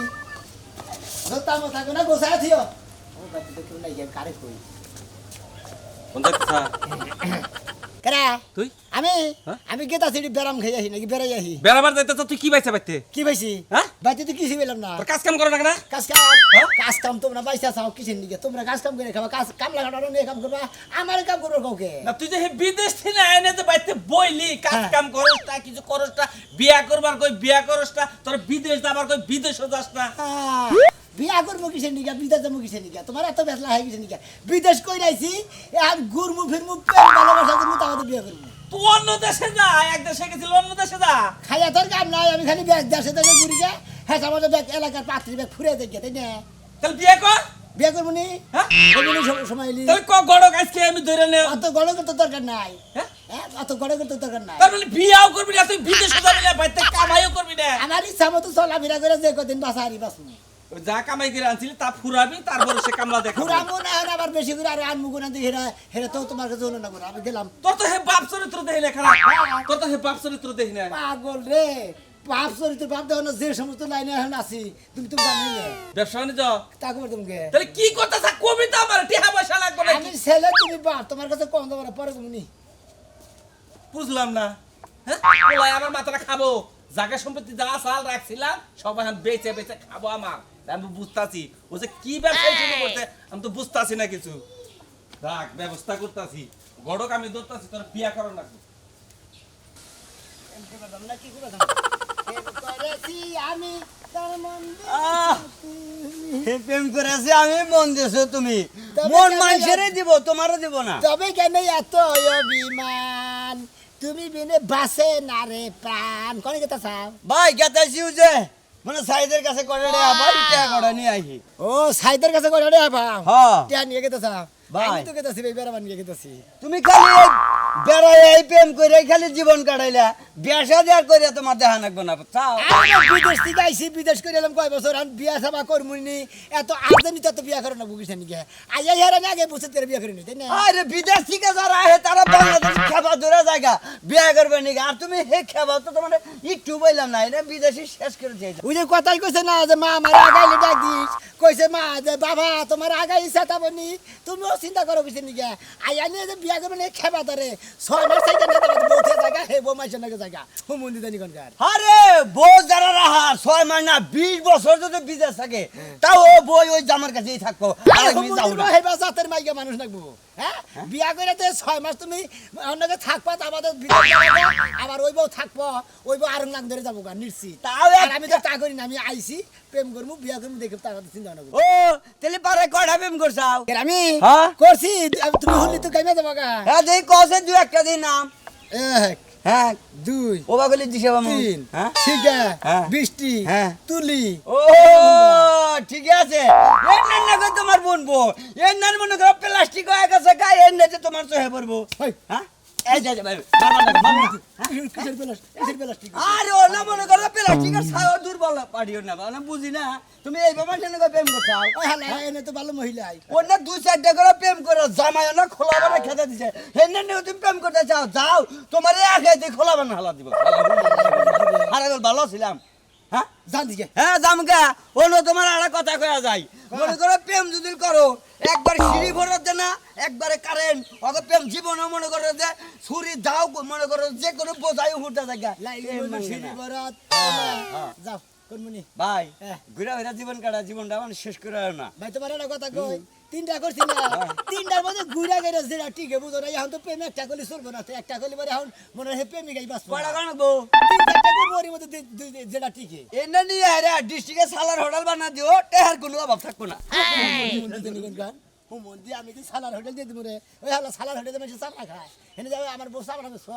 কি দোস্তা মো থাকো না গোসা থিও ও বাতি তো কেউ নাই কারে কই কোন যাইতেছা কেরা তুই আমি হ্যাঁ? আমি গেতা সিডি বেরাম খাই আহি নাকি বেরাই আহি বেড়াবার যাইতেছ তুই কি পাইছে বাইতে কি পাইছি হ্যাঁ? বাতি তো কিছু পেলাম না তোর কাজ কাম করো না কেন কাজ কাম তোমরা বাইসা চাও কিসের নিকে তোমরা কাজ কাম করে খাবা কাজ কাম লাগানো নিয়ে কাম করবা আমার কাম করবো কাউকে না তুই যে হে বিদেশ থেকে এনে যে বাইতে বইলি কাজ হ্যাঁ। কাম করস তা কিছু করস না বিয়া করবার কই বিয়া করস না তোর বিদেশ যাবার কই বিদেশও যাস না বিয়া করবো কিসের নিকা বিদেশ যাবো কিসের নিকা তোমার এত বেসলা হয় কিসের নিকা বিদেশ কই রাইছি আর ঘুরমু ফিরমু প্রেম ভালোবাসা করবো তাহলে বিয়া করবো তুই অন্য দেশে যা এক দেশে গেছিল অন্য দেশে যা খাইয়া তোর কাম নাই আমি খালি ব্যাগ দেশে দেশে ঘুরি গে হ্যাঁ আমার ব্যাগ এলাকার পাত্রী ব্যাগ ফুরে দেখে তাই না তাহলে বিয়ে কর বিয়া করবো নি হ্যাঁ সময় এলি তাহলে ক গড়ক আজকে আমি ধরে নে অত গড়ে করতে দরকার নাই হ্যাঁ হ্যাঁ অত গড়ে করতে দরকার নাই তার মানে বিয়াও করবি না তুই বিদেশে যাবি না বাইতে কামাইও করবি না আমার ইচ্ছা মতো চলাফেরা করে যে কদিন বাসা হারি বাসু যা কামাই করে আনছিলি তা ফুরাবি তারপরে সে কামলা দেখাবো পুরামো না এখন আবার বেশি করে আর আনমুগো না দিয়ে হেরা হেরা তো তোমার কাছে হলো না করে আমি গেলাম তোর তো হে বাপ চরিত্র দেখি না খারাপ তোর তো হে বাপ চরিত্র দেখি না পাগল রে বাপ চরিত্র বাপ দেওয়া না যে সমস্ত লাইনে এখন আছি তুমি তো জানিলে ব্যবসা বাণিজ্য তা করবো তোমাকে তাহলে কি করতেছ কবিতা আমার টিহা পয়সা লাগবে না আমি ছেলে তুমি বাপ তোমার কাছে কম দেবো না পরে তুমি নি বুঝলাম না হ্যাঁ পোলাই আমার মাথাটা খাবো জায়গা সম্পত্তি যা সাল রাখছিলাম সব এখন বেচে বেচে খাবো আমার আমি বুঝতাছি ও যে কি ব্যবসা শুরু করতে আমি তো বুঝতাছি না কিছু রাখ ব্যবস্থা করতাছি গড়ক আমি ধরতাছি তোর বিয়া করো না আমি তার মন প্রেম করেছি আমি মন দিয়েছো তুমি মন মানুষেরই দিব তোমারও দিব না তবে কেন এত অভিমান তুমি বিনে বাসে না রে প্রাণ কোন কথা চাও ভাই গেতাইছিও যে মানে সাইদের কাছে করে রে ভাই টা করে নিয়ে আইহি ও সাইদের কাছে করে রে বাবা হ্যাঁ টিয়া নিয়ে গেতে চাও ভাই। আমি তো গেতেছি বেড়া নিয়ে গেতেছি তুমি খালি বেড়াই এই প্রেম করে খালি জীবন কাটাইলা বিয়া দেওয়ার করে তোমার দেখা লাগবে না চাও বিদেশ থেকে আইসি বিদেশ করে এলাম কয় বছর আমি বিয়া সাবা করমুনি এত আর্জেন্ট তো বিয়া করে না বুঝিস নাকি আইয়া হেরা না আগে বুঝতে করে বিয়া করে নি তাই না আরে বিদেশ থেকে যারা আহে তারা বাংলাদেশ খাবার দূরে জায়গা বিয়া করবে নাকি আর তুমি হে খাবার তো তোমার একটু বললাম না এটা বিদেশি শেষ করে দিয়েছে ওই যে কথাই কইছে না যে মা আমার আগাইলে ডাক দিস কইছে মা যে বাবা তোমার আগাই সাতাবনি তুমিও চিন্তা করো বুঝতে নাকি আইয়া নিয়ে যে বিয়া করবে না খেবা ধরে 6 মাস থেকে না বউতে জায়গা হে বউ মাইছে নাকি জায়গা হুমুন্দি জানি কোনকার আরে বউ যারা রাহা 6 মাস না 20 বছর যদি বিদেশ থাকে তাও ও বই ওই জামার কাছেই থাকবো আর আমি যাও না হেবা জাতের মাইকা মানুষ লাগবো হ্যাঁ বিয়া করে তো 6 মাস তুমি অন্যকে থাকবা আমাদের বিদেশ যাবা আবার ওই বউ থাকবো ওই বউ আরং লাগ ধরে যাবো গা নিশ্চিত তাও আর আমি তো তা করি না আমি আইছি প্রেম করবো বিয়া করবো দেখে তার কথা চিন্তা না ও তেলি পারে কয়টা প্রেম করছাও আমি হ্যাঁ? করছি তুমি হলি তো কাইমা যাবা গা হ্যাঁ দেই কসে দুই একটা দিন নাম 1 হ্যাঁ 2 ও বাগলি দিছে বামু 3 হ্যাঁ শিগা হ্যাঁ। বৃষ্টি হ্যাঁ। তুলি ও ঠিক আছে এর না কই তোমার বোনবো এর না মনে করো প্লাস্টিক হয়ে গেছে গায় এর না যে তোমার চহে পড়বো হই হ্যাঁ এই যে ভাই মামা কিসের প্লাস্টিক আরে ও না মনে করো প্লাস্টিকের ছাও দুর্বল পাড়িও না না বুঝি না তুমি এই বাবা সেনে কই প্রেম করছাও ওই হালা এনে তো ভালো মহিলা আই ওনা দুই চারটা করে প্রেম করে জামাই না খোলা বানা খেতে দিছে হেন না তুমি প্রেম করতে চাও যাও তোমার একাই দিয়ে খোলা বানা হালা দিব আরে ভালো ছিলাম হ্যাঁ জান দিকে হ্যাঁ জামগা ওনো তোমার আর কথা কয়া যায় মনে করো প্রেম যদি করো একবার সিঁড়ি ভরত দে না একবারে কারেন্ট অত প্রেম জীবনও মনে করো যে ছুরি দাও মনে করো যে কোনো বোঝাই উঠতে থাকে সিঁড়ি বরাত যাও কোনমনি ভাই হ্যাঁ। ঘুরা ঘুরা জীবন কাটা জীবনটা মানে শেষ করে আর না ভাই তোমার একটা কথা কই তিনটা করছি না তিনটার মধ্যে ঘুরা গেছে যেটা টিকে বুঝো না এখন তো প্রেম একটা করলে চলবে না তো একটা করলে পরে এখন মনে হয় প্রেমিক আই বাস কয়টা কানবো তিনটা করবো ওর মধ্যে যেটা টিকে এনে নিয়ে আরে ডিস্ট্রিক্টে সালার হোটেল বানা দিও টেহার কোনো অভাব থাকবো না মন্দির আমি তো সালার হোটেল দিয়ে দিব রে ওই হালা সালার হোটেলে মেশে চাপড়া খায় এনে যাবে আমার বউ চাপড়া বেশ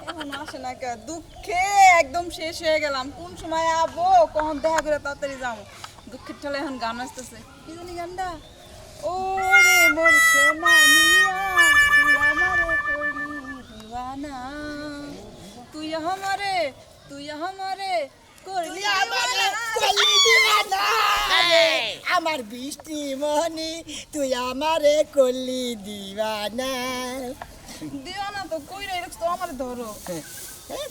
এখন আসে না কে দুঃখে একদম শেষ হয়ে গেলাম কোন সময় আবো কখন দেখা করে তাড়াতাড়ি যাবো দুঃখের ঠেলে এখন গান আসতেছে কি জানি গানটা ও রে মোর সোনা মিয়া তুই আমারে করলি দিওয়ানা তুই আমারে করলি দিওয়ানা আমার বৃষ্টি মনি তুই আমারে করলি দিবানা দিও না তো কই রে তো আমার ধরো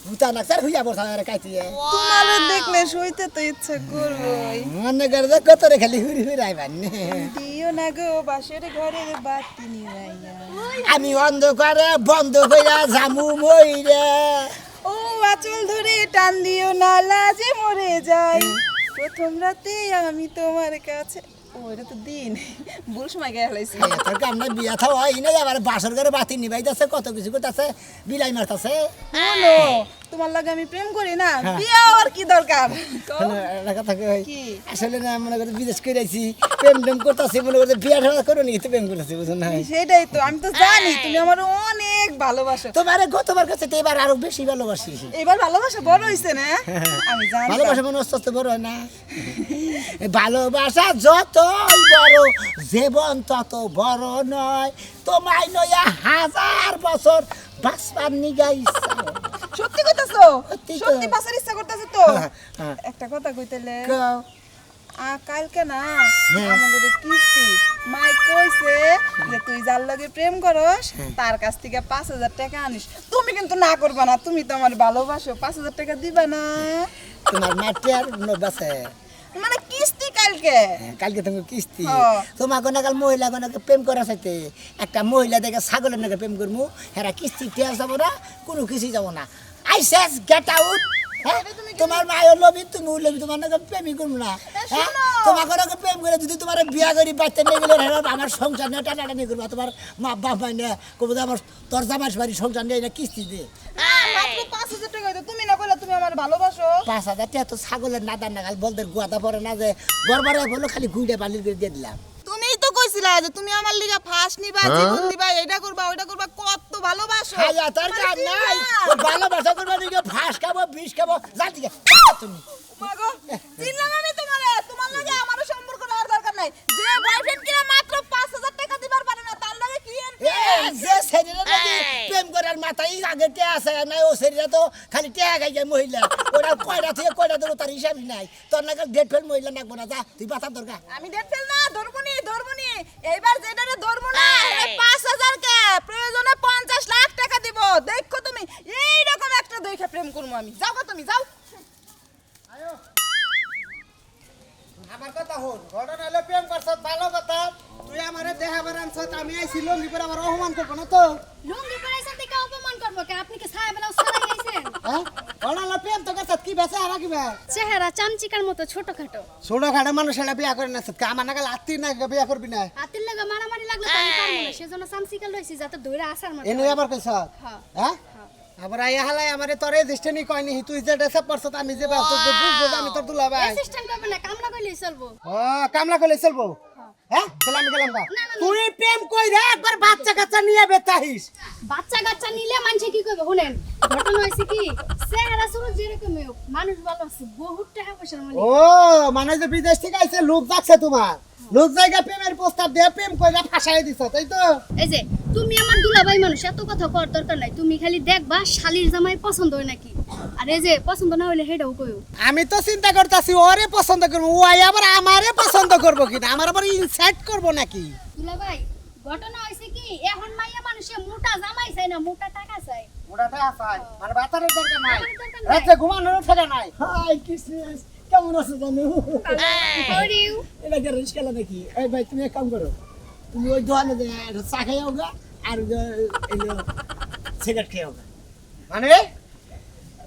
ভূতা নাকসার হইয়া বসা রে কাইতিয়ে তোমারে দেখলে সইতে তো ইচ্ছা করবই মনে করে যে কত রে খালি হুরি হুরি আইবান দিও না গো বাসের ঘরের বাতি নিভাইয়া আমি অন্ধকারে বন্ধ কইরা জামু মইরা ও আঁচল ধরে টান দিও না লাজে মরে যাই প্রথম রাতে আমি তোমার কাছে ও এটা তো দিন ভুল সময় গেয়ে ফেলাইছি তোর কামনা বিয়া থাও হয় না আবার বাসর ঘরে বাতি নিবাইতাছে কত কিছু করতেছে বিলাই মারতাছে শোনো তোমার লাগে আমি প্রেম করি না বিয়ে আর কি দরকার কও। কথা কই কি? আসলে না মনে করে বিদেশ করে আইছি প্রেম টেম করতেছি মনে করে বিয়া ঠাড়া করো নি তো প্রেম করতেছি বুঝুন না সেটাই তো আমি তো জানি তুমি আমার অনেক ভালোবাসো তোমারে গতবার কাছে তো এবার আরো বেশি ভালোবাসি এবার ভালোবাসা বড় হইছে না আমি জানি ভালোবাসা মনে হচ্ছে বড় হয় না ভালোবাসা যতই বড় জীবন তত বড় নয় তোমায় নয়া 1000 বছর বাঁচবার নিগা ইচ্ছা সত্যি কইতাছো সত্যি তো। সত্যি বাসার ইচ্ছা করতেছে তো হ্যাঁ। একটা কথা কইতেলে কও। কালকে না হ্যাঁ। আমাদের কিস্তি মাই কইছে যে তুই যার লগে প্রেম করস তার কাছ থেকে 5000 টাকা আনিস তুমি কিন্তু না করবা না তুমি তো আমার ভালোবাসো 5000 টাকা দিবা না তোমার মাটি আর নবাসে মানে কিস্তি কালকে কালকে তুমি কিস্তি হ্যাঁ। তোমাকে না কাল মহিলা কোনাকে প্রেম করা চাইতে একটা মহিলা দেখে ছাগলের নাকি প্রেম করবো হেরা কিস্তি টেয়া যাবো না কোনো কিছুই যাবো না আই সেস গেট আউট তোমার মায়ের লবি তুমি লবি তোমার নাকি প্রেমই করবো না হ্যাঁ তোমাকে নাকি প্রেম করে যদি তোমার বিয়া করি বাচ্চা নিয়ে গেলে আমার সংসার নিয়ে টানাটানি করবো তোমার মা বাপ মাই নিয়ে কবো আমার তোর জামাইশ বাড়ি সংসার নিয়ে কিস্তি দিয়ে মাত্র 5000 টাকা হইতো তুমি না কইলা তুমি আমার ভালোবাসো 5000 টাকা তো ছাগলের নাদার নাগাল বলতে গুয়াদা পড়ে না যে গড়বারে বলো খালি গুইডে বালির করে দিয়ে দিলাম তুমিই তো কইছিলা যে তুমি আমার লিগা ফাঁস নিবা জীবন দিবা এটা করবা ওইটা করবা কত ভালোবাসো খাইয়া তোর তোমার কাম কি নাই না? ও ভালোবাসা করবা নিকে ফাঁস খাবো বিষ খাবো জাতি তুমি মাগো, চিনলাম আমি তোমারে তোমার লাগে আমারও সম্পর্ক রাখার দরকার নাই যে বয়ফ্রেন্ড কিনা মাত্র 5000 টাকা দিবার পারে না তার লাগে কি এর এ যে শরীরে নাকি প্রেম করার মাথায় আগে তে আছে না ও শরীরে তো খালি তে গাই যায় মহিলা ওরা কয়টা থেকে কয়টা ধরো তার হিসাবই নাই তোর নাকি ডেট ফেল মহিলা নাকবো না যা তুই বাতার দরকার আমি ডেট ফেল না ধরবনি এইবার যেটারে ধরবো না এটা 5000 কে প্রয়োজনে 50 লাখ টাকা দিব দেখো তুমি এই রকম একটা দেখে প্রেম করবো আমি যাও গো তুমি যাও আমার কথা হল ঘটনা হলো প্রেম করছ ভালো কথা তুই আমারে দেখাবার আনছ আমি আইছি লঙ্গি পরে আমার অপমান করবো না তো লুঙ্গি পরাইছেন থেকে অপমান করবো কে আপনি কি ছায়া বেলাও সারাই আইছেন হ্যাঁ ঘটনা হলো প্রেম তো করছ কি বেছে আর কি বে চেহারা চামচিকার মতো ছোটখাটো ছোট খাটো মানুষ এটা বিয়া করে না আমার নাগাল আত্মীয় না বিয়া করবি না হাতের লাগা মারামারি লাগলে তো আমি পারবো না সেজন্য চামচিকা লইছি যাতে ধরে আসার মতো এনে আবার কইছ হ্যাঁ হ্যাঁ আবার আইয়া হালাই আমারে তোরে দৃষ্টি কইনি তুই যে ডেসে পড়ছ আমি যে ব্যস্ত বুঝবো আমি তোর দুলা ভাই অ্যাসিস্ট্যান্ট করবে না কামলা কইলেই চলবো ও কামলা কইলে চলবো হ্যাঁ চল আমি গেলাম গা তুই প্রেম কই রে একবার বাচ্চা কাচ্চা নিয়ে বেতাহিস বাচ্চা কাচ্চা নিলে মানুষে কি করবে শুনেন ঘটনা হয়েছে কি চেহারা শুরু যেরকম হোক মানুষ ভালো আছে বহুত টাকা পয়সার মানে ও মানে যে বিদেশ থেকে আইছে লোক যাচ্ছে তোমার লোক জায়গা প্রেমের প্রস্তাব দিয়ে প্রেম কইরা ফাঁসাই দিছ তাই তো এই যে তুমি আমার দুলাভাই মানুষ এত কথা কর দরকার নাই তুমি খালি দেখবা শালির জামাই পছন্দ হয় নাকি আর এই যে পছন্দ না হইলে হেটাও কইও আমি তো চিন্তা করতেছি ওরে পছন্দ করবো ও আবার আমারে পছন্দ করবো কিনা আমার আবার ইনসাইট করবো নাকি দুলাভাই ঘটনা হয়েছে কি এখন মাইয়া মানুষে মোটা জামাই চাই না মোটা টাকা চাই ওটাটা আসাই মানে বাতারের দরকার নাই বাতারের দরকার নাই। রাতে ঘুমানোর ঠেকা নাই হাই কিসেস কেমন আছো জানো How are you? এটা কি রিস্কালা নাকি এই ভাই তুমি এক কাম করো তুমি ওই দোকানে যে চা খাইও গা আর সিগারেট খেয়েও গা মানে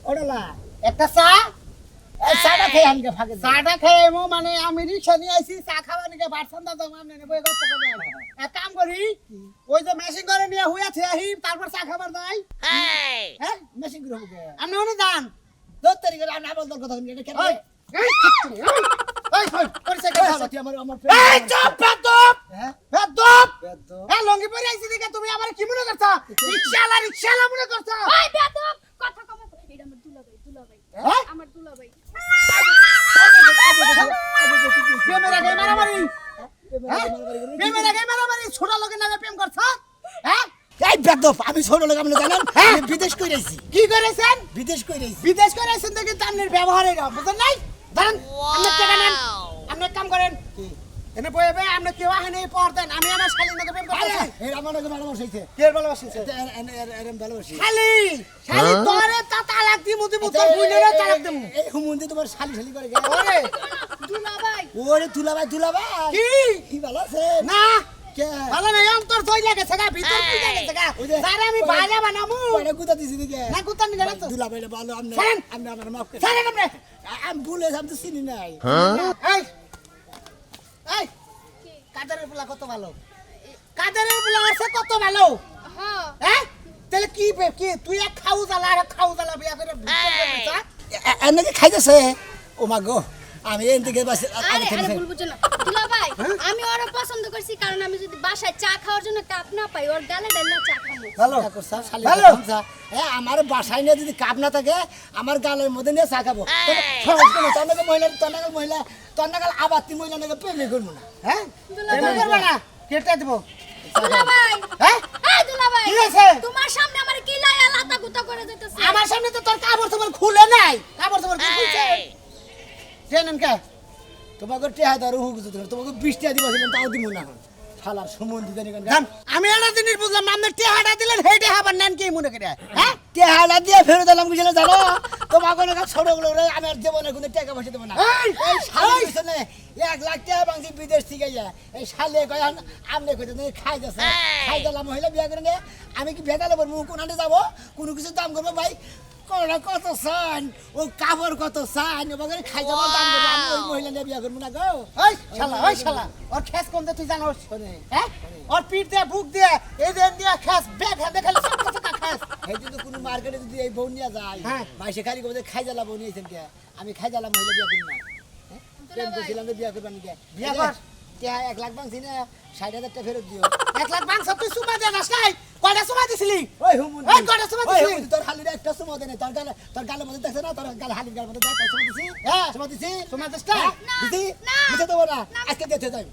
ওডলা একটা চা এই চাটা খেয়ে আনকে ফাঁকে চাটা খেয়ে মো মানে আমি রিক্সা নিয়ে আইছি চা খাওয়া নিকে বারসান্দা জমা নেনে বই গল্প করবে এক কাম করি ওই যে মেশিন করে নিয়ে হুইয়াছে আহি তারপর চা খাবার যাই হ্যাঁ মেশিন করে হবে আপনি ওনে যান 10 তারিখে আমি আবার কথা বলি এটা কেন এই চুপ বেদব হ্যাঁ বেদব হ্যাঁ লঙ্গি পরে আইছি দেখে তুমি আমার কি মনে করছ রিকশালা মনে করছ ওই বেদব কথা কম এটা আমার দুলাভাই হ্যাঁ? আমার দুলাভাই প্রেমের আগে মারামারি প্রেমের আগে মারামারি ছোট লোকের নামে প্রেম করছ হ্যাঁ এই বেদব আমি ছোট লোক আপনি জানেন আমি বিদেশ কইরাইছি কি করেছেন বিদেশ কইরাইছেন দেখে তামনের ব্যবহার এরা বুঝেন নাই ধরেন আপনি টাকা নেন আপনি কাম করেন এনে বয়ে বে আমরা কেউ আহেনি পড়তেন আমি আমার শালি নকে প্রেম করতেছি এই আমার নাকি ভালোবাসাইছে কে ভালোবাসিছে এরম ভালোবাসি শালি শালি তোরে তা তালাক দিমু দিমু তোর বুইনের তালাক দিমু এই হুমুন্দি তোমার শালি শালি করে গেল ওরে দুলাভাই ওরে দুলাভাই কি কি ভালো আছে না কে ভালো নাই অন্তর থই লাগেছে গা ভিতর কি লাগেছে গা ওই যে- স্যার আমি ভাইলা বানামু কয়টা গুতা দিছি দিকে না কুতান গেল তো দুলাভাই ভালো আপনি ছাড়েন। আপনি আমার মাফ করে স্যার আমরা আমি ভুলে আমি তো চিনি নাই এই এই কাদেরের পোলা কত ভালো কাদেরের পোলা আছে কত ভালো হ্যাঁ হ্যাঁ তাহলে কি কি তুই এক খাউ জ্বালা আর খাউ জ্বালা বিয়া করে এনেকে খাইতেছে ও মা গো আমি এন থেকে বাস আরে আরে ভুল বুঝছো না দুলাভাই আমি ওরা পছন্দ করছি কারণ আমি যদি বাসায় চা খাওয়ার জন্য কাপ না পাই ওর গালে ডাইলা চা খাবো ভালো ভালো। আমার বাসায় নিয়ে যদি কাপ না থাকে আমার গালের মধ্যে নিয়ে চা খাবো তন্নাকাল মহিলা তন্নাকাল আবার তুই মহিলা নাকি প্রেমে করবো না হ্যাঁ দুলাভাই। এমন করবে না কেটে দেব দুলাভাই হ্যাঁ এই দুলাভাই কি হয়েছে? তোমার সামনে আমার কি লায়া লাতা গুতা করে দিতেছে আমার সামনে তো তোর কাপড় চোপড় খুলে নাই কাপড় চোপড় খুলছে জানেন কে তোমাকে টেহা দারু হুক তোমাকে 20 টাকা দিবাছিলাম তাও দিব না এখন শালার সম্বন্ধি জানি কেন জান আমি একটা জিনিস বুঝলাম আপনি টেহাটা দিলেন হেইটা আবার নেন কি মনে করে হ্যাঁ টেহাটা দিয়ে ফেরত দিলাম বুঝলে জানো তোমাকে না ছোটগুলো আমি আর দেবো না কোনো টাকা পয়সা দেবো না এই, এই শালের এই। পিছনে 1 লাখ টাকা বাংছি বিদেশ থেকে যায় এই শালে কয় আমনে কইতে তুমি খাই যাচ্ছে খাই দিলাম মহিলা বিয়া করে নিয়ে আমি কি ভেদালে বলবো কোনখানে যাবো কোনো কিছু দাম করবো ভাই কোনটা কত চান ও কাপড় কত চান ওখানে খাই যাবো দাম করবো আমি ওই মহিলা নিয়ে বিয়া করবো না গো ওই শালা ওর খেস কম দে তুই জানোস শোনে, হ্যাঁ ওর পিঠ দিয়ে বুক দিয়ে এই যে দিয়ে খেস ব্যাগ হাতে খেলে সব কিছু খেস এই যদি কোনো মার্কেটে যদি এই বউ নিয়ে যায় হ্যাঁ। মাইসে খালি করবে খাই জ্বালা বউ নিয়েছেন কে আমি খাই জ্বালা মহিলা বিয়া করি না হ্যাঁ? প্রেম করছিলাম যে বিয়া করবেন কে বিয়া কর। 1 লাখ বাংছি না 60,000 টাকা ফেরত দিও 1 লাখ বাংশ তুই সুমা দে নাস নাই কয়টা সুমা দিছিলি ওই হুমুন্দি ওই কয়টা সুমা ওই দিছিলি হুমুন্দি, তোর হালির একটা সুমা দেনে তোর গালের মধ্যে দেখছ না তোর গালে হালির গালের মধ্যে দেখ সুমা দিছি হ্যাঁ। সুমা দিছি সুমা দিস না? দিছি না। দিতে দেবো না আজকে দিতে যাই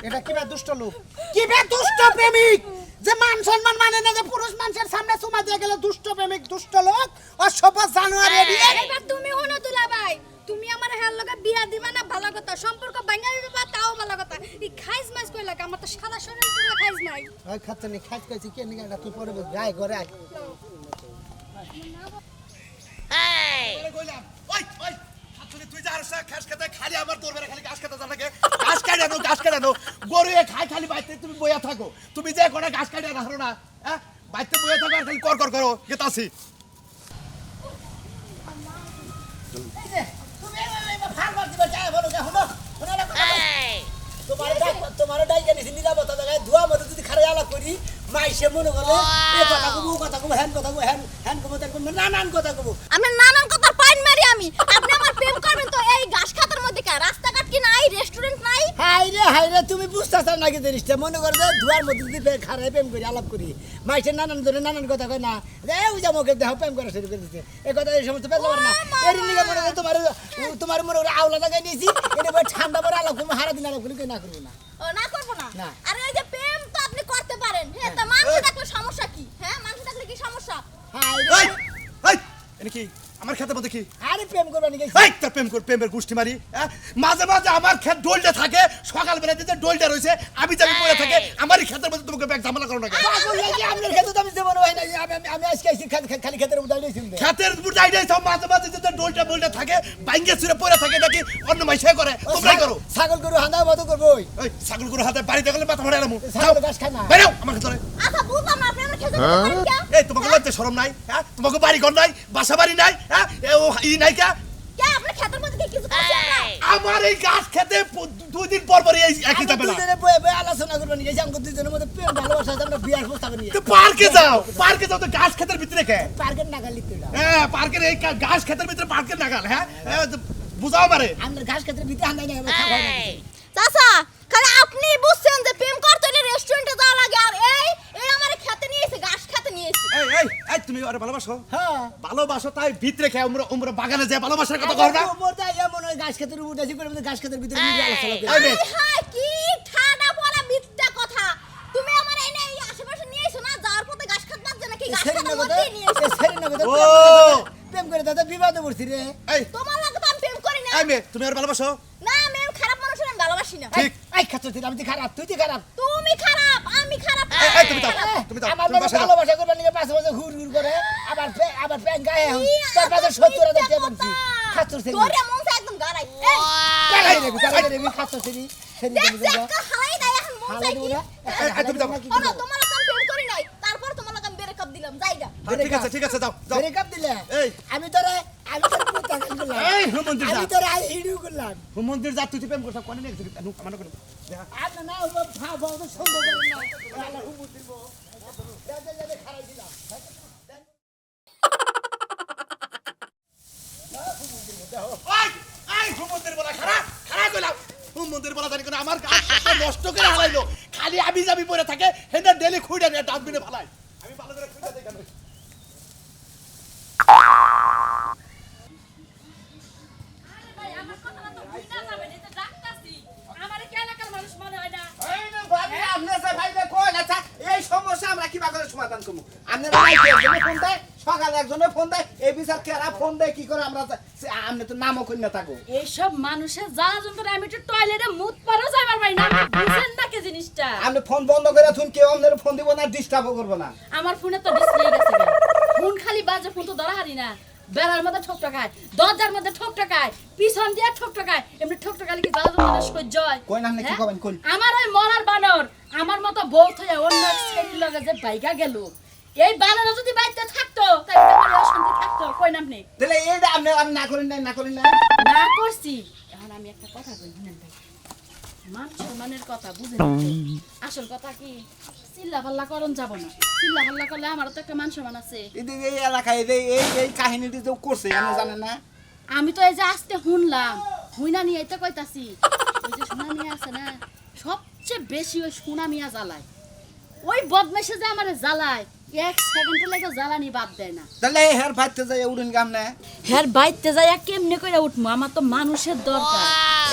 এটা কি বে দুষ্ট লোক কি বে দুষ্ট প্রেমিক যে মান সম্মান মানে না যে পুরুষ মানুষের সামনে সুমা দিয়ে গেল দুষ্ট প্রেমিক দুষ্ট লোক অসভ্য জানোয়ার এদিকে এবার তুমি হনো দুলাভাই তুমি আমার হাল লগা বিয়া দিবা না ভালো কথা সম্পর্ক ভাঙা দিবা তাও ভালো কথা এই খাইজ মাছ কই লাগা আমার তো সাদা শরীর পুরো খাইজ নাই ওই খাচ্ছে নি খাইছ কইছি কে নিগা তুই পরে বল গায় ঘরে আয় তুই যা আসা খাস খেতে খালি আমার তোর বেলা খালি ঘাস খেতে জানাকে ঘাস কাটানো গরু খাই খালি বাইতে তুমি বইয়া থাকো তুমি যে কোনো ঘাস কাটিয়ে রাখো না হ্যাঁ বাইতে বইয়া থাকো আর খালি কর করো গেতাছি তোমার ডাইকে নিছি নিরাপত্তা জায়গায় ধোয়া মতো যদি খারে আলাপ করি মাইসে মনে করে এ কথা কবু হ্যান কথা কবু হ্যান কবু তেন কবু নানান কথা কবু আমি নানান কথা পাইন মারি আমি আপনি আমার প্রেম করবেন তো এই ঘাস খাতের মধ্যে কা রাস্তাঘাট কি নাই রেস্টুরেন্ট নাই হাইরে তুমি বুঝতেছ না কি জিনিসটা মনে করে যে ধোয়ার মধ্যে যদি খারাই প্রেম করি আলাপ করি মাইসে নানান ধরে নানান কথা কয় না যে ওই যে আমাকে দেহ প্রেম করা শুরু করে দিচ্ছে এই কথা এই সমস্ত পেতে পারে না এর নিকে মনে করে তোমার মনে করে আওলা জায়গায় নিয়েছি এটা ঠান্ডা পরে আলাপ করবো হারা দিন আলাপ করি না করবো না ও না করব না না। আরে এই যে প্রেম তো আপনি করতে পারেন হ্যাঁ তা মানুষ থাকলে সমস্যা কি হ্যাঁ মানুষ থাকলে কি সমস্যা এই এই এনে কি আমার খেতের মধ্যে কি আরে প্রেম করবা নাকি এই তোর প্রেমের গোষ্ঠী মারি হ্যাঁ? মাঝে মাঝে আমার ক্ষেত ডোলটা থাকে সকালবেলা যে ডোলটা রয়েছে আমি যাবি পড়ে থাকে আমারই ক্ষেতের মধ্যে তোমাকে ব্যাগ ঝামেলা করো না কেন? পাগল নাকি আপনার খেতে তো আমি দেবো না ভাই না আমি আজকে আইছি খালি খেতের উদাই দিয়েছি ক্ষেতের বুঝাই নাই সব মাঝে মাঝে যে ডোলটা থাকে বাইঙ্গে ছুঁড়ে পড়ে থাকে নাকি অন্য মাইসে করে তোমরাই করো ছাগল গরু হান্দা মতো করবো ওই ছাগল গরু হাতে বাড়িতে গেলে মাথা মারে এলাম ছাগল ঘাস খায় না বেরাও আমার ক্ষেতরে আচ্ছা বুঝলাম না আপনি আমার খেতে পারেন কি এই তোমাকে লজ্জা শরম নাই হ্যাঁ তোমাকে বাড়ি ঘর নাই বাসা বাড়ি নাই হ্যাঁ ও ই নাই কা কে আপনি খেতের মধ্যে কি কিছু করছেন না আমার এই গাছ খেতে 2 দিন পর এই একই যাবে না দুজনে বয়ে বয়ে আলোচনা করবো নাকি আমাকে দুজনের মধ্যে প্রেম ভালোবাসা আছে আমরা বিয়ার প্রস্তাব নিয়ে তো পার্কে যাও তো গাছ খেতের ভিতরে কে পার্কের নাগাল লিখতে দাও হ্যাঁ পার্কের এই গাছ খেতের ভিতরে পার্কের নাগাল হ্যাঁ বুঝাও মারে আমরা ঘাস ক্ষেত্রে ভিতরে হান্দাই না আমরা খাওয়া হয় না চাচা খালি আপনি বুঝছেন যে প্রেম করতে হলে রেস্টুরেন্টে যাওয়া লাগে আর এই আমার খেতে নিয়ে এসে ঘাস খেতে নিয়ে এসে এই তুমি আরে ভালোবাসো হ্যাঁ ভালোবাসো তাই ভিতরে খেয়ে আমরা বাগানে যায় ভালোবাসার কথা কর না মোরটা এমন ওই ঘাস ক্ষেত্রের উপর দাসি করে ঘাস ক্ষেত্রের ভিতরে নিয়ে আলোচনা করি এই রে। হায় কি ঠাডা পড়া মিথ্যা কথা তুমি আমার এনে এই আশেপাশে নিয়ে এসো না যাওয়ার পথে ঘাস খাত বাজছে নাকি ঘাস সেরি খাতের নগদ মধ্যে নিয়ে এসো সেরি নগদ ও প্রেম করে দাদা বিবাদে পড়ছি রে এই তোমার লাগে তো আমি প্রেম করি না এই মেয়ে তুমি আর ভালোবাসো না আমি খারাপ মানুষ আমি ভালোবাসি না ঠিক এই খাচ্ছ তুই, আমি তুই খারাপ, তুই খারাপ। তুমি খারাপ আমি খারাপ এই তুমি যাও তুমি যাও আমার তুমি মেয়ে বাসায় যাও ভালোবাসা করবার নিয়ে পাশে পাশে ঘুর ঘুর করে, আবার প্যান গায়ে এখন তার পাশে 70,000 টাকা বানছি। খাচ্ছ তুই, তোরে মন থেকে একদম গাড়াই চালাই রেবি খাচ্ছ তুই, সেরি দেখ তুমি দেখ যাও। হালাই দেয় এখন মন হালাই চাই দেবো কি না, এই তুমি যাও। ও না তোমার কাম প্রেম করি নাই তারপর তোমার কাম ব্রেকআপ দিলাম যাইগা ঠিক আছে যাও যাও ব্রেকআপ দিলে এই। আমি তোর পুতাকাল করলাম, এই হুমন্দির যা আমি তোর হিড়ু করলাম। হুমন্দির যা তুই প্রেম করছ কোনে নেই মানে করে আপনি না ভাব সুন্দর করেন না, আল্লাহ হুমুর দিব খারাই দিলাম। এই হুমন্দির বলা খারাপ খারাপ কইলাম হুমন্দির বলা জানি কোন আমার গাছটা নষ্ট করে হালাইলো খালি আমি যাবি পড়ে থাকে হেনা ডেলি খুইডা নিয়ে ডাস্টবিনে ফালাই আমি ভালো করে খুইডা দেই কেন এই সমস্যা আমরা কিভাবে করে সমাধান করবো? আপনারা একজনে ফোন দেয়, সকালে একজনে ফোন দেয়, এই বিচার কেরা ফোন দেয় কি করে আমরা আপনি তো নামও করি না থাকো। এইসব মানুষের জ্বালা যন্ত্রণা আমি একটু টয়লেটে মুত পারও যাইবার পারি না, বুঝেন না কি জিনিসটা? আপনি ফোন বন্ধ করে থুন কেউ আপনার ফোন দিব না, ডিস্টার্বও করবো না। আমার ফোনে তো ডিসপ্লে গেছে গা। ফোন খালি বাজে, ফোন তো ধরা হারি না। বেড়ার মধ্যে ঠক ঠকায়, দরজার মধ্যে ঠক ঠকায়, পিছন দিয়ে ঠক ঠকায়। এমনি ঠক ঠকালে কি জ্বালা যন্ত্রণা সহ্য হয়? কই না আপনি কি হ্যাঁ? করবেন কোন? আমার ওই মরার বানর আমার মতো বউ থইয়া অন্য ছেলের লগে যে বাইকা গেল, এই বানর যদি বাইতে থাকতো তাহলে তো আমার অশান্তি থাকতো। কই না আপনি? তাহলে এইটা আপনি আর না করেন না করেন না। না করছি। এখন আমি একটা কথা কই শুনেন ভাই, মান সম্মানের কথা বুঝেন তো? আসল কথা কি, চিল্লা পাল্লা করন যাব না। চিল্লা পাল্লা করলে আমারও তো একটা মান সম্মান আছে। এই এলাকায় এই কাহিনীটি তো করছে আপনি জানেন না? আমি তো এই যে আজকে শুনলাম, হুইনা নিয়ে তো কইতাছি, ওই যে সোনা মিয়া আছে না, সবচেয়ে বেশি ওই সোনা মিয়া জ্বালায়। ওই বদমাইশে যে আমারে জ্বালায়, এক সেকেন্ডের লাগে জ্বালানি বাদ দেয় না। তাহলে হের ভাইতে যাই উড়েন গাম না। হ্যাঁ বাইতে যাই কেমনে করে উঠবো? আমার তো মানুষের দরকার।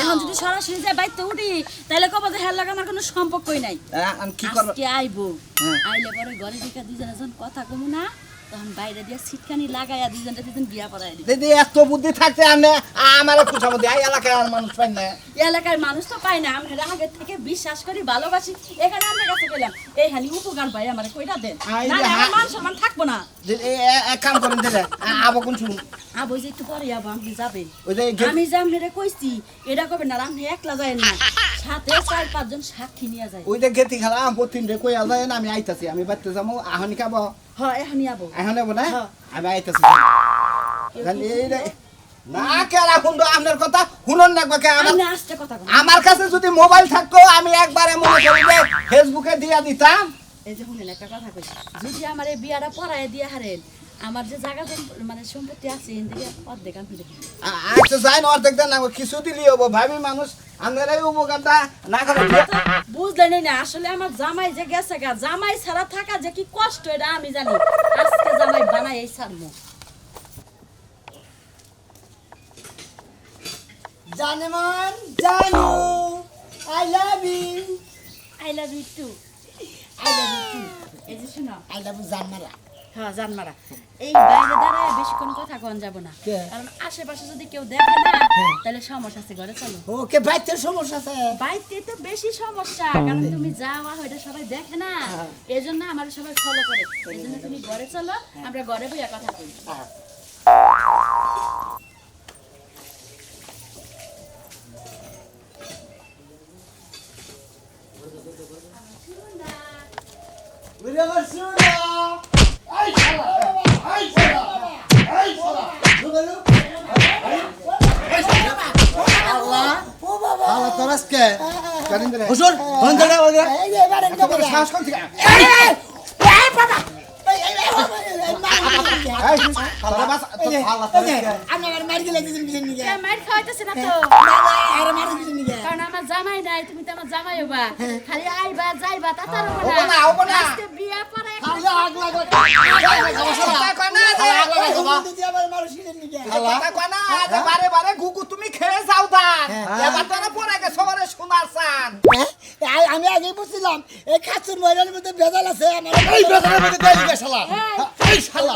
এখন যদি সরাসরি যাই বাইতে উঠি তাহলে কব যে হ্যাঁ লাগে আমার কোনো সম্পর্কই নাই। আমি কি করব? আজকে আইবো, হ্যাঁ। আইলে পরে ঘরে দিকে দুজনে যখন কথা কমু না, তখন বাইরে দিয়ে সিটকানি লাগাইয়া দুজন বিয়া করাই দিই। দিদি এত বুদ্ধি থাকতে আপনি আমার খুশামো দেয় এলাকায় আর মানুষ পাই না। এলাকার মানুষ তো পাই না, আমি আগে থেকে বিশ্বাস করি, ভালোবাসি। এখানে আমার কাছে গেলাম, এই হানি উপকার ভাই আমার কইটা দেন, আই না রে, আমার মান সম্মান থাকবো না। এক কাম করেন দিলে আবো কোন শুনুন আবো যে একটু পরে যাবো, আপনি যাবেন। ওই যে আমি যে আপনারে কইছি এটা করবেন না, আপনি একলা যায় না, সাথে 4-5 জন সাক্ষী নিয়ে যায়। ওই যে গেতি খেলা আম প্রতিদিন রে কই আলাদা আমি আইতাছি, আমি বাইতে যাবো আহনি খাবো হ্যাঁ এখনই যাবো। এখন নেবো না হ্যাঁ। আমি আইতাছি। না কেরা শুনতো আপনার কথা শুনুন না কে আমার আপনি আসতে কথা বলেন। আমার কাছে যদি মোবাইল থাকতো আমি একবারে মনে করি যে ফেসবুকে দিয়া দিতাম। এই যে শুনেন একটা কথা কইছি, যদি আমার এই বিয়াটা পড়ায় দিয়ে হারেন, আমার যে জায়গা মানে সম্পত্তি আছে এদিকে অর্ধেক আমি দেখি। আচ্ছা যাই না অর্ধেক দেন না কিছু দিলি হবো ভাবি মানুষ আপনার এই উপকারটা না করে বুঝলেন না, আসলে আমার জামাই যে গেছে গা, জামাই ছাড়া থাকা যে কি কষ্ট এটা আমি জানি। আজকে জামাই বানাই এই ছাড়বো। জানেমান জানো, I love you, I love you too. I love you too, এই যে শোনো, আই লাভ ইউ জানমারা। হ্যাঁ জানমারা, এই বাইরে দাঁড়ায় বেশিক্ষণ কথা কন যাব না, কে? কারণ আশেপাশে যদি কেউ দেখে না তাহলে সমস্যা আছে, ঘরে চলো। ওকে বাইতে সমস্যা আছে। বাইতে তো বেশি সমস্যা, কারণ তুমি যাওয়া ওইটা সবাই দেখে না, এই জন্য আমার সবাই ফলো করে। এই জন্য তুমি ঘরে চলো, আমরা ঘরে বইয়া কথা কই। আল্লাহ তরাসকে জানেন রে হুজুর বন্ধ করে বল এই যে এবারে কি বলে? শ্বাস কোন থেকে এই বাবা, এই মা এই আল্লাহ বাস আল্লাহ তরাসকে আমি আর মার গেলে কিছু কিছু নিয়ে। মাইর খাওয়াইতেছে না তো, আর মার কিছু নিয়ে। কারণ আমার জামাই নাই, তুমি তো আমার জামাই হবা, খালি আইবা যাইবা তাতার হবো না, হবো না। আজকে বিয়া পরে আল্লাহ আগলা গো। দিদি আবার মার কিছু নিয়ে। কথা কয় না যে বারে বারে গুগু তুমি খেয়ে যাও দান এবার তোরা পরে গে সবারে শোনার চান। আমি আগেই বুঝছিলাম এই খাচ্ছুর ময়দানের মধ্যে ভেজাল আছে। আমার এই বেচারার মধ্যে দেয় দিকে শালা এই শালা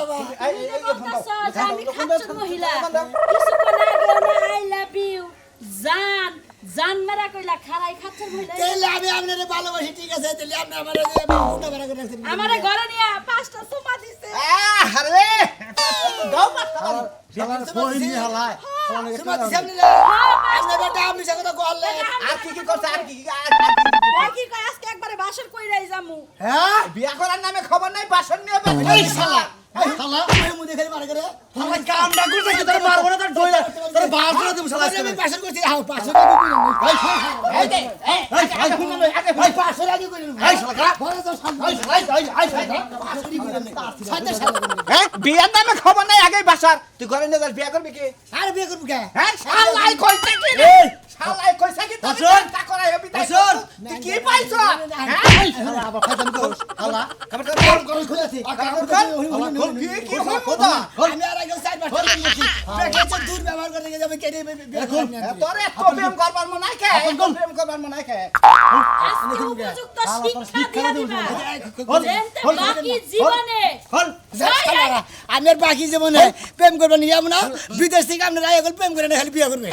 আমি খাচ্ছর মহিলা, কিছুক্ষণ আগে আই লাভ ইউ কইলা খারাই খাচ্ছে বইলা তাহলে আমি আপনারে ভালোবাসি ঠিক আছে তাহলে আপনি আমারে গুন্ডা ভাড়া করে রাখছেন আমারে ঘরে নিয়ে 5টা চুমা দিছে আরে দাও শালার কইনি হালায় সুমা দিছে আপনি না আপনি বেটা আপনি সাথে কথা কইলেন আর কি কি করছ আর কি কি ওই কি কয় আজকে একবারে বাসর কইরাই যামু হ্যাঁ বিয়া করার নামে খবর নাই বাসন নিয়ে এই শালা শালা আমি মুদে খালি মারা করে শালা কামটা করছে কি তোর মারবো না তোর ডইলা তোর বাস করে দেব শালা আমি পাশে করছি হ্যাঁ পাশে করে এই দে এই এই পাশে লাগি কইলেন এই শালা বড় তো সামনে সাথে সাথে হ্যাঁ বিয়ার নামে খবর নাই আগে বাসার তুই ঘরে নিয়ে যাস বিয়া করবি কি আর বিয়ে করব কে হ্যাঁ শালাই কইছে কি রে শালাই কইছে কি তুই তা করাই হবি তাই তুই কি পাইছ হ্যাঁ শালা আবার ফাইদান করছ শালা খবর কাম করে খুলেছি কি হইতো আমি আর আগে 4 মাস দিয়েছি প্রেগনেন্সি দূর ব্যবহার করতে গিয়ে আমি কেটে বিয়ে তোরে তো প্রেম করবার মন নাই কে প্রেম করবার মন নাই কে আজকে উপযুক্ত শিক্ষা দিয়া দিবা জেনতে বাকি জীবনে আমি আর বাকি জীবনে প্রেম করবেন নিয়ে না বিদেশ থেকে আপনারা প্রেম করে না খালি বিয়ে করবে